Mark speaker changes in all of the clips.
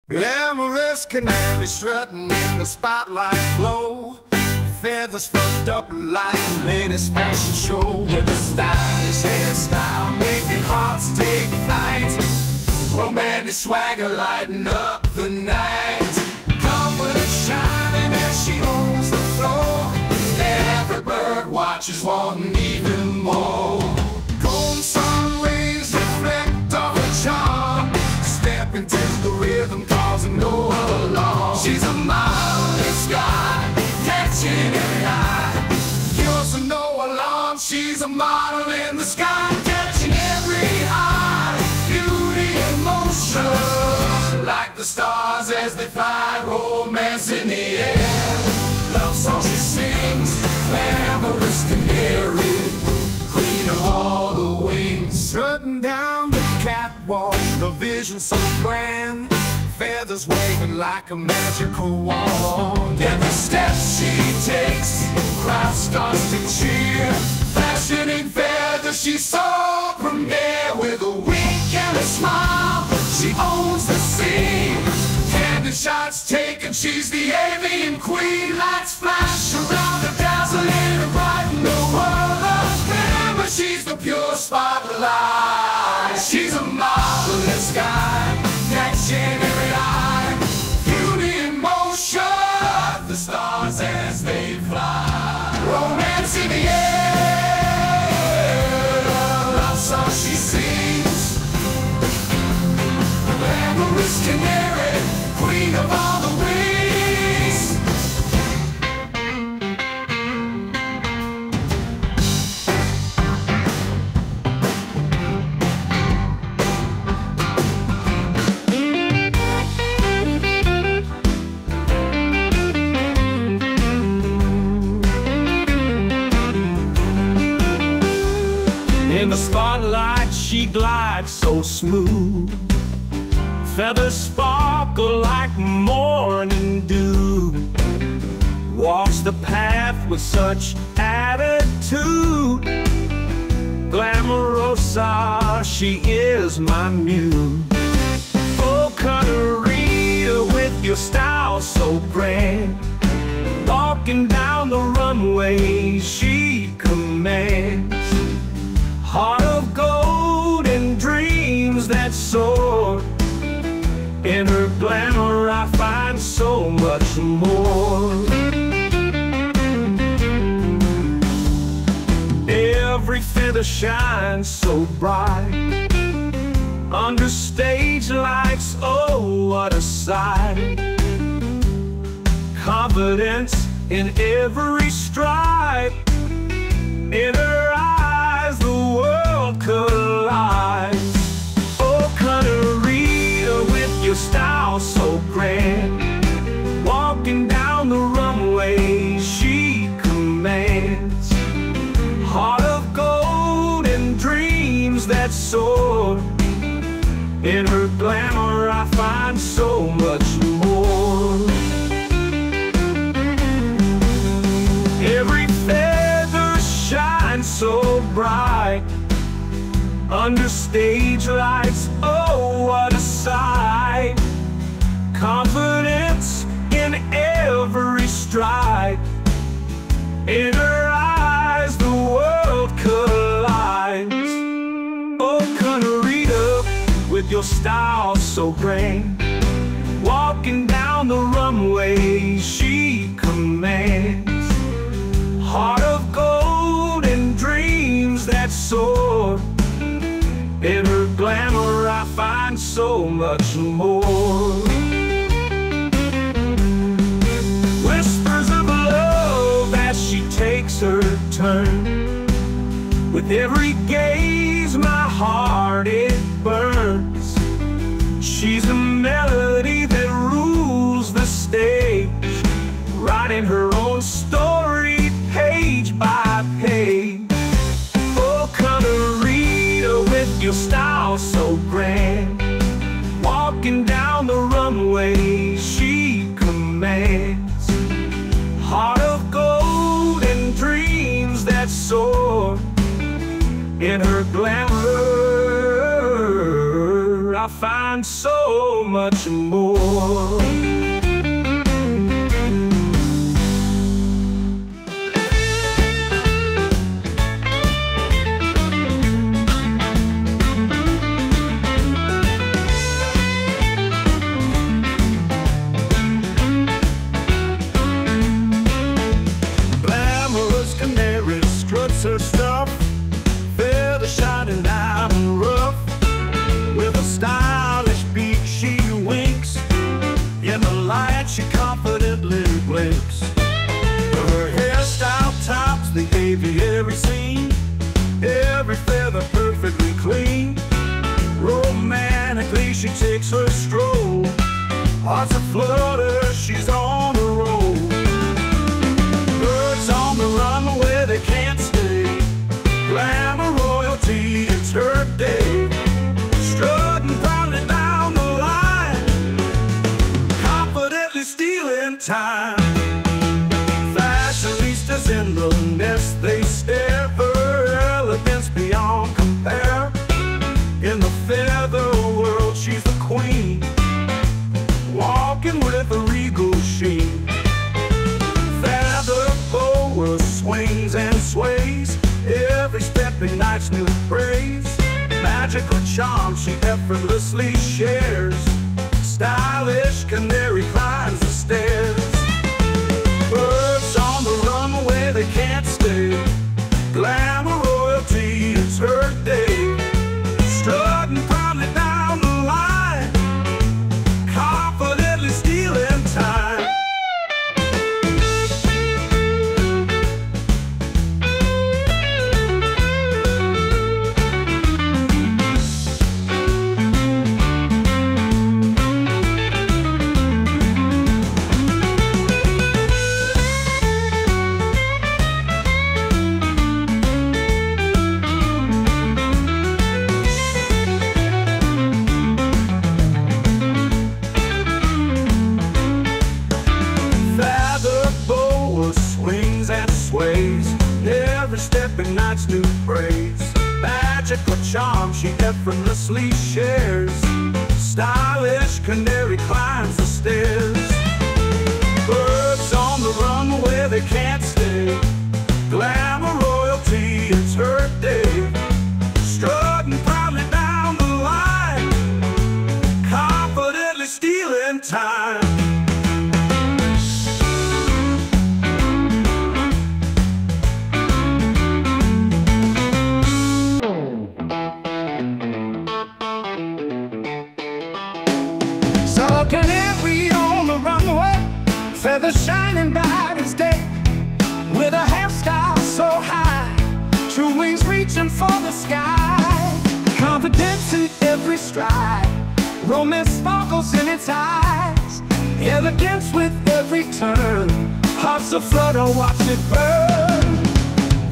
Speaker 1: Glamorous canary strutting in the spotlight glow. Feathers fluffed up like the latest fashion show. With a stylish hairstyle making hearts take flight. Romantic swagger lighting up the night. Confidence shining as she owns the floor. Every bird watches wanting even more. Golden sun rays reflect off her charm. Step into the rhythm causing no alarm. She's a marvelous god, catching every eye. Cures for no alarm. She's a model in the sky, catching every eye. Beauty and motion, like the stars as they fly. Romance in the air, love song she sings. Glamorous canary, queen of all the wings. Strutting down the catwalk, the vision so grand. Feathers waving like a magical wand. Every step she takes, crowd starts to cheer. Fashion in feathers, she's so premier. With a wink and a smile, she owns the scene. Candid shots taken, she's the avian queen. Lights flash around her, dazzling and brighten the world of glamour. She's the pure spotlight. She's a marvelous guy, catching every eye. Beauty in motion, the stars as they fly. Romance in the air, love song she sings. Glamorous canary, queen of all the wings.
Speaker 2: In the spotlight she glides so smooth. Feathers sparkle like morning dew. Walks the path with such attitude. Glamorosa, she is my muse. Oh, Catarina, with your style so grand. Walking down the runway she commands. Heart of gold and dreams that soar. In her glamour I find so much more. Every feather shines so bright. Under stage lights, oh what a sight. Confidence in every stride. In her eyes the world collides. Oh Catarina, with your style so grand. Walking down the runway she commands. Heart of gold and dreams that soar. In her glamour I find so much more. Every feather shines so bright. Under stage lights, oh what a sight. Confidence in every stride. In her eyes the world collides. Oh Catarina, with your style so grand. Walking down the runway she commands. Heart of gold and dreams that soar. In her glamour I find so much more. Whispers of love as she takes her turn. With every gaze my heart it burns. She's a melody that rules the stage, writing her own story page by page. Oh Catarina, with your style so grand. Walking down the runway she commands. Heart of gold and dreams that soar. In her glamour I find so much more.
Speaker 1: Glamorous canary struts her stuff, feather shining out and rough. With a stylish beak she winks, in the light she confidently blinks. Her hairstyle tops the aviary scene, every feather perfectly clean. Romantically she takes her stroll, hearts aflutter, she's on a roll. Birds on the run where they can't stay, glamour royalty, it's her day. Strutting proudly down the line, confidently stealing time. Fashionistas in the nest they stare, her elegance beyond compare. In the feather world she's the queen, walking with a regal sheen. Feather boa swings and sways, every step ignites new praise. Magical charm she effortlessly shares, stylish canary climbs the stairs. Birds on the runway they can't stay, glamour royalty, it's her day. Strutting proudly down the line, confidently stealing time. Swings and sways, every step ignites new praise. Magical charm she effortlessly shares, stylish canary climbs the stairs. Birds on the run where they can't stay, glamour royalty, it's her day. Strutting proudly down the line, confidently stealing time. Canary on the runway, feathers shining bright as day. With a hairstyle so high, true wings reaching for the sky. Confidence in every stride, romance sparkles in its eyes. Elegance with every turn, hearts aflutter, watch it burn.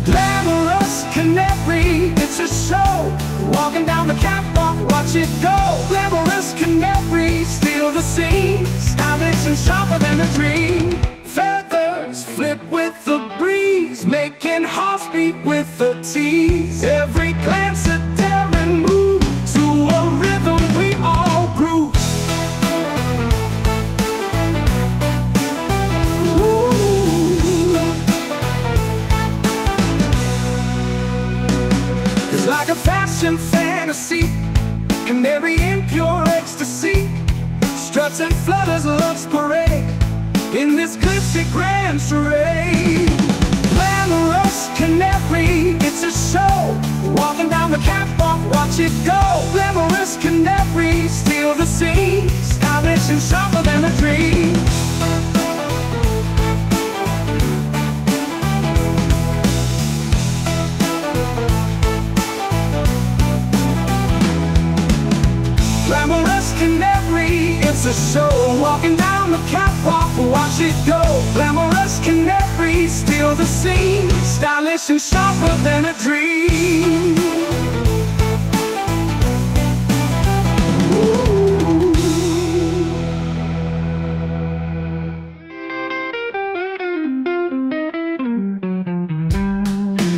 Speaker 1: Glamorous canary, it's a show, walking down the catwalk, watch it go. Glamorous canary, steal the scene, stylish and sharper than a dream. Feathers flip with the breeze, making hearts beat with the tease. Every glance a daring move, to a rhythm we all groove. Like a fashion fantasy, canary in pure ecstasy, struts and flutters love's parade, in this glitzy grand charade. Glamorous canary, it's a show, walking down the catwalk, watch it go. Glamorous canary, steal the scene, stylish and sharper than a dream. Glamorous canary, it's a show, walking down the catwalk, watch it go. Glamorous canary, steal the scene, stylish and sharper than a dream.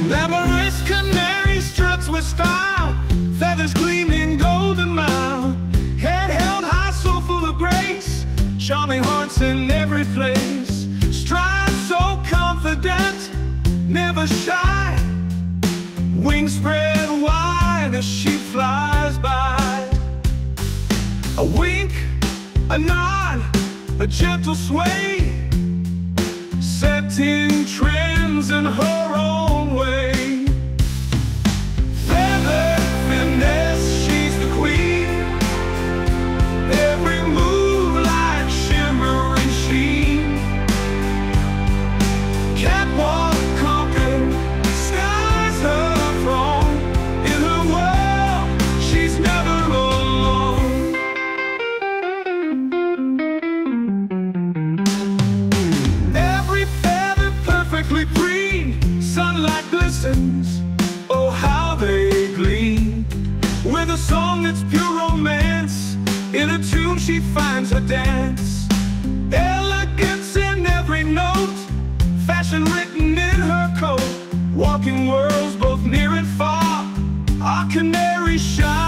Speaker 1: Glamorous canary struts with style, feathers gleaming golden mile. charming hearts in every place. Stride so confident, never shy, wings spread wide as she flies by. A wink, a nod, a gentle sway, setting trends in her own way. Feather finesse, she's the queen. Every move like shimmering sheen. Catwalk conquered, sky's her throne. In her world, she's never alone. Every feather perfectly green, sunlight glistens, oh how they gleam. With a song that's pure romance, in a tune she finds her dance. Elegance in every note, fashion written in her coat. Walking worlds both near and far, our canary shine.